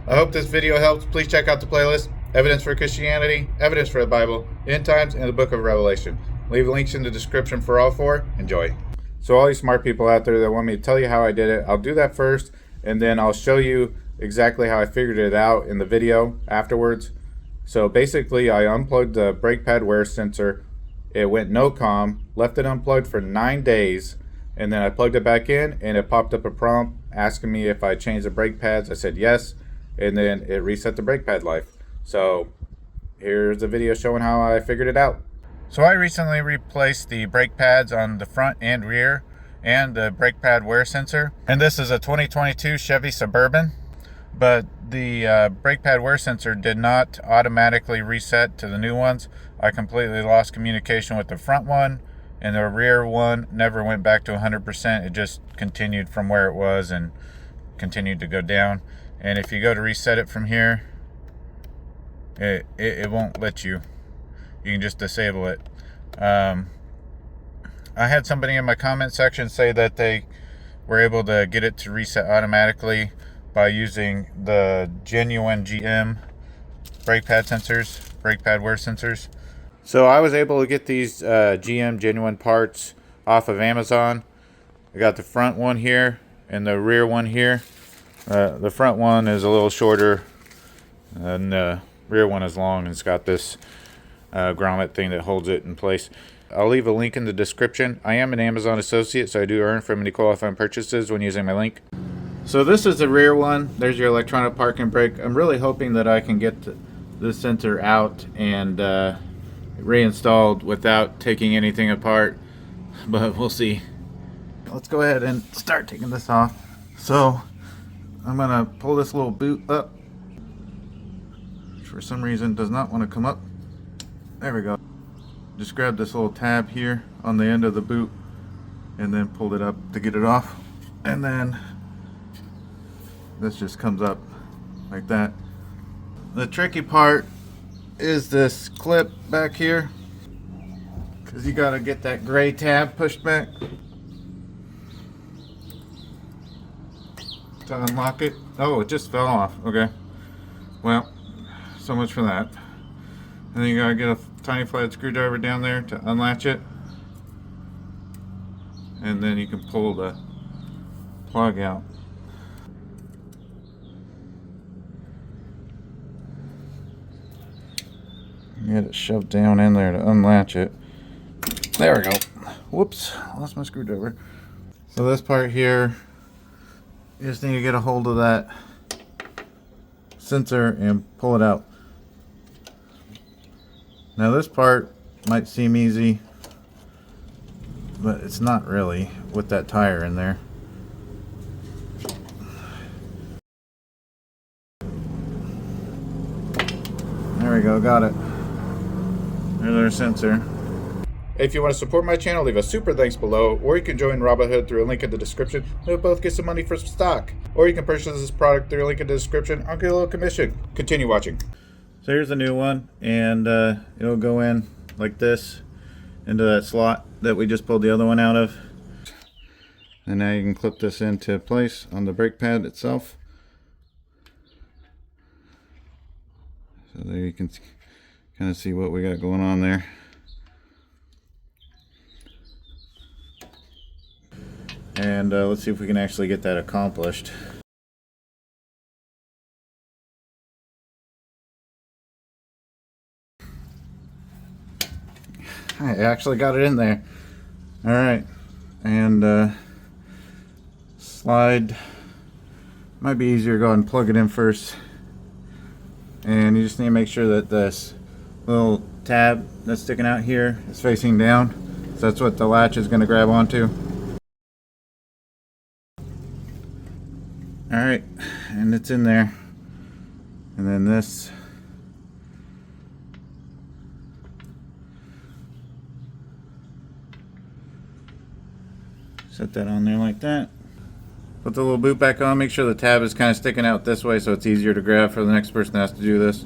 I hope this video helps. Please check out the playlist: Evidence for Christianity, Evidence for the Bible, End Times, and the Book of Revelation. Leave links in the description for all four. Enjoy. So all you smart people out there that want me to tell you how I did it, I'll do that first, and then I'll show you exactly how I figured it out in the video afterwards. So basically, I unplugged the brake pad wear sensor. It went no comm, left it unplugged for 9 days, and then I plugged it back in, and it popped up a prompt asking me if I changed the brake pads. I said yes, and then it reset the brake pad life. So here's the video showing how I figured it out. So I recently replaced the brake pads on the front and rear and the brake pad wear sensor. And this is a 2022 Chevy Suburban, but the brake pad wear sensor did not automatically reset to the new ones. I completely lost communication with the front one, and the rear one never went back to 100%. It just continued from where it was and continued to go down. And if you go to reset it from here, it won't let you. You can just disable it. I had somebody in my comment section say that they were able to get it to reset automatically by using the genuine GM brake pad sensors, brake pad wear sensors. So I was able to get these GM genuine parts off of Amazon. I got the front one here and the rear one here. The front one is a little shorter and the rear one is long, and it's got this grommet thing that holds it in place. I'll leave a link in the description. I am an Amazon associate, so I do earn from any qualifying purchases when using my link. So this is the rear one. There's your electronic parking brake. I'm really hoping that I can get the sensor out and reinstalled without taking anything apart, but we'll see. Let's go ahead and start taking this off. So I'm gonna pull this little boot up, which for some reason does not want to come up. There we go. Just grab this little tab here on the end of the boot and then pulled it up to get it off, and then this just comes up like that. The tricky part is this clip back here, because you got to get that gray tab pushed back to unlock it. Oh, it just fell off. Okay, well, so much for that. And then you gotta get a tiny flat screwdriver down there to unlatch it, and then you can pull the plug out. Get it shoved down in there to unlatch it. There we go. Whoops, lost my screwdriver. So this part here, you just need to get a hold of that sensor and pull it out. Now this part might seem easy, but it's not really with that tire in there. There we go, got it. There's our sensor. If you want to support my channel, leave a super thanks below, or you can join Robinhood through a link in the description. We'll both get some money for some stock. Or you can purchase this product through a link in the description. I'll get a little commission. Continue watching. So here's the new one, and it'll go in like this into that slot that we just pulled the other one out of. And now you can clip this into place on the brake pad itself. So there you can kind of see what we got going on there. And let's see if we can actually get that accomplished. I actually got it in there. Alright, and slide. Might be easier to go ahead and plug it in first. And you just need to make sure that this little tab that's sticking out here is facing down. So that's what the latch is going to grab onto. Alright, and it's in there. And then this set that on there like that. Put the little boot back on. Make sure the tab is kind of sticking out this way so it's easier to grab for the next person that has to do this.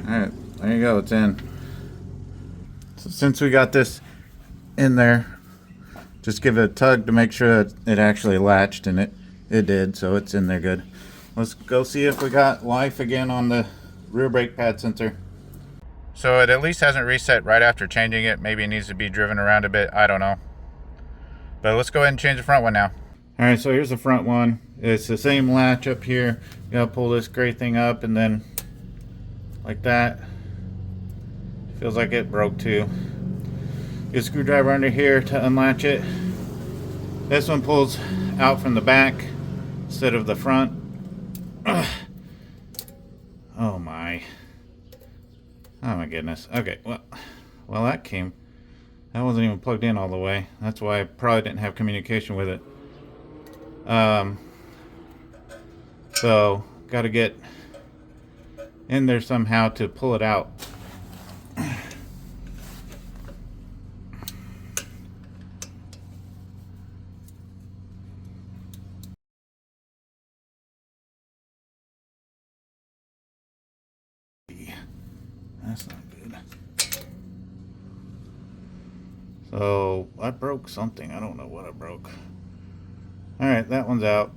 Alright, there you go, it's in. So since we got this in there. Just give it a tug to make sure that it actually latched, and it did, so it's in there good. Let's go see if we got life again on the rear brake pad sensor. So it at least hasn't reset right after changing it. Maybe it needs to be driven around a bit, I don't know. But let's go ahead and change the front one now. Alright, so here's the front one. It's the same latch up here. You gotta pull this gray thing up and then like that. Feels like it broke too. Get a screwdriver under here to unlatch it. This one pulls out from the back instead of the front. Ugh. Oh my. Oh my goodness. Okay, well that wasn't even plugged in all the way. That's why I probably didn't have communication with it. So gotta get in there somehow to pull it out. That's not good. So I broke something. I don't know what I broke. Alright, that one's out.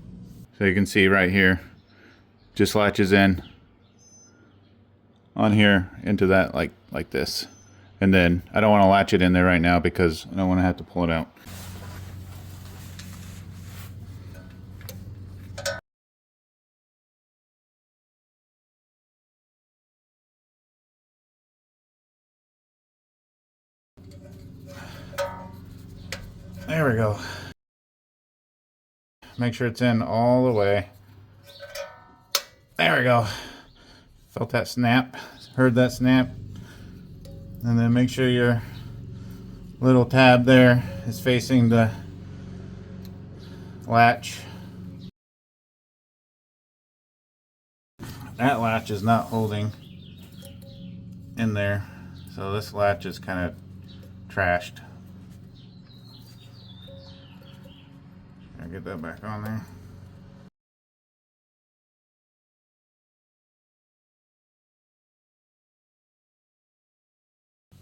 So you can see right here, just latches in on here into that like this. And then I don't want to latch it in there right now because I don't want to have to pull it out. There we go. Make sure it's in all the way. There we go. Felt that snap. Heard that snap. And then make sure your little tab there is facing the latch. That latch is not holding in there. So this latch is kind of trashed. I'll get that back on there.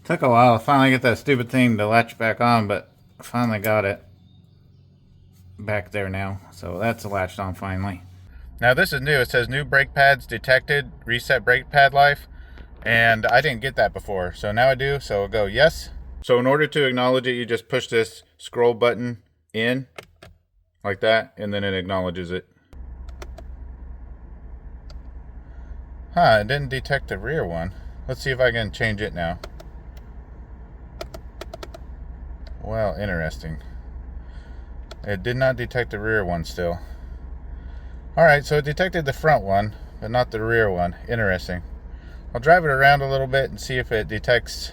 Took a while to finally get that stupid thing to latch back on, but I finally got it back there now. So that's latched on finally. Now this is new. It says new brake pads detected, reset brake pad life. And I didn't get that before. So now I do. So I'll go yes. So in order to acknowledge it, you just push this scroll button in like that, and then it acknowledges it. Huh, it didn't detect the rear one. Let's see if I can change it now. Well, interesting. It did not detect the rear one still. Alright, so it detected the front one, but not the rear one. Interesting. I'll drive it around a little bit and see if it detects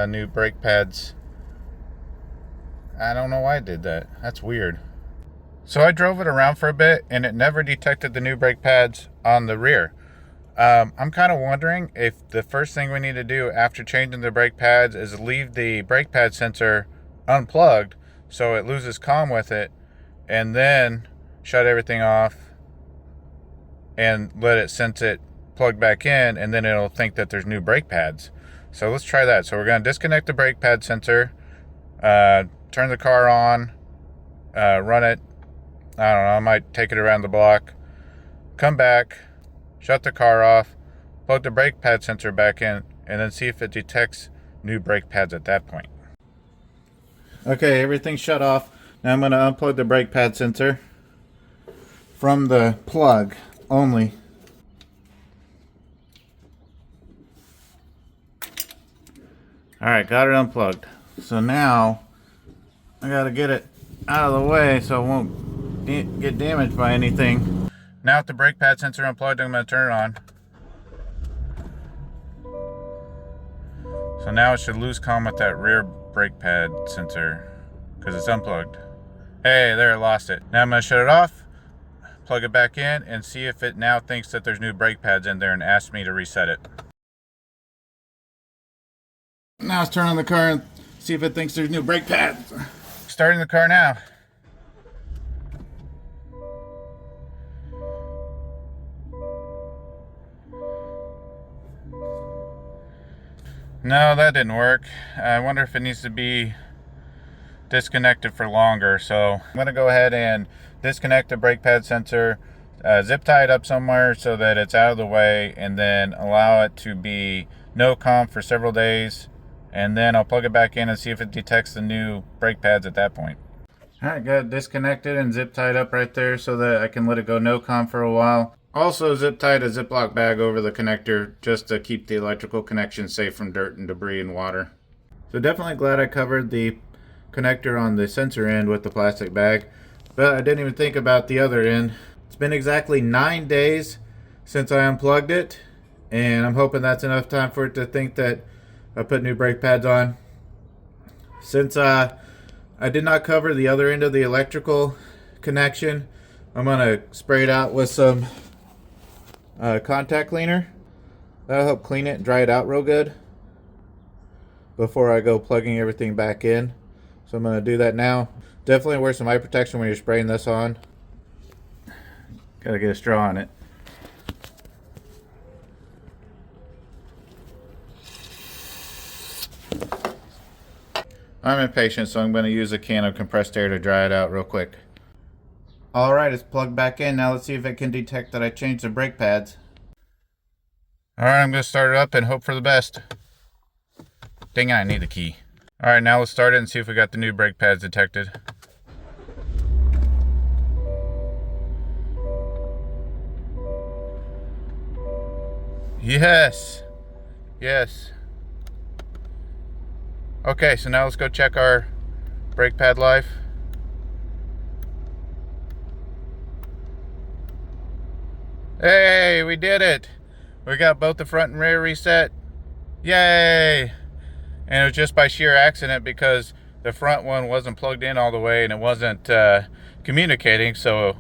new brake pads. I don't know why it did that. That's weird. So I drove it around for a bit and it never detected the new brake pads on the rear. I'm kind of wondering if the first thing we need to do after changing the brake pads is leave the brake pad sensor unplugged so it loses comm with it, and then shut everything off and let it sense it plug back in, and then it'll think that there's new brake pads. So let's try that. So we're going to disconnect the brake pad sensor, turn the car on, run it. I don't know, I might take it around the block, come back, shut the car off, plug the brake pad sensor back in, and then see if it detects new brake pads at that point. Okay, everything's shut off. Now I'm going to unplug the brake pad sensor from the plug only. Alright, got it unplugged. So now I got to get it out of the way so it won't get damaged by anything. Now with the brake pad sensor unplugged, I'm going to turn it on. So now it should lose comm with that rear brake pad sensor because it's unplugged. Hey, there, it lost it. Now I'm going to shut it off, plug it back in, and see if it now thinks that there's new brake pads in there and asks me to reset it. Now let's turn on the car and see if it thinks there's new brake pads. Starting the car now. No, that didn't work. I wonder if it needs to be disconnected for longer. So I'm going to go ahead and disconnect the brake pad sensor, zip tie it up somewhere so that it's out of the way, and then allow it to be no comp for several days, and then I'll plug it back in and see if it detects the new brake pads at that point. Alright, got it disconnected and zip tied up right there so that I can let it go no comp for a while. Also zip tied a Ziploc bag over the connector just to keep the electrical connection safe from dirt and debris and water. So definitely glad I covered the connector on the sensor end with the plastic bag, but I didn't even think about the other end. It's been exactly 9 days since I unplugged it, and I'm hoping that's enough time for it to think that I put new brake pads on. Since I did not cover the other end of the electrical connection, I'm going to spray it out with some contact cleaner. That'll help clean it and dry it out real good before I go plugging everything back in. So I'm going to do that now. Definitely wear some eye protection when you're spraying this on. Gotta get a straw on it. I'm impatient, so I'm going to use a can of compressed air to dry it out real quick. Alright, it's plugged back in. Now let's see if it can detect that I changed the brake pads. Alright, I'm going to start it up and hope for the best. Dang it, I need the key. Alright, now let's start it and see if we got the new brake pads detected. Yes! Yes. Okay, so now let's go check our brake pad life. Hey, we did it! We got both the front and rear reset. Yay! And it was just by sheer accident because the front one wasn't plugged in all the way and it wasn't communicating, so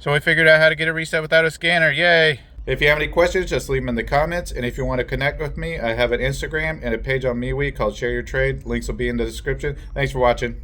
we figured out how to get it reset without a scanner. Yay! If you have any questions, just leave them in the comments. And if you want to connect with me, I have an Instagram and a page on MeWe called Share Your Trade. Links will be in the description. Thanks for watching.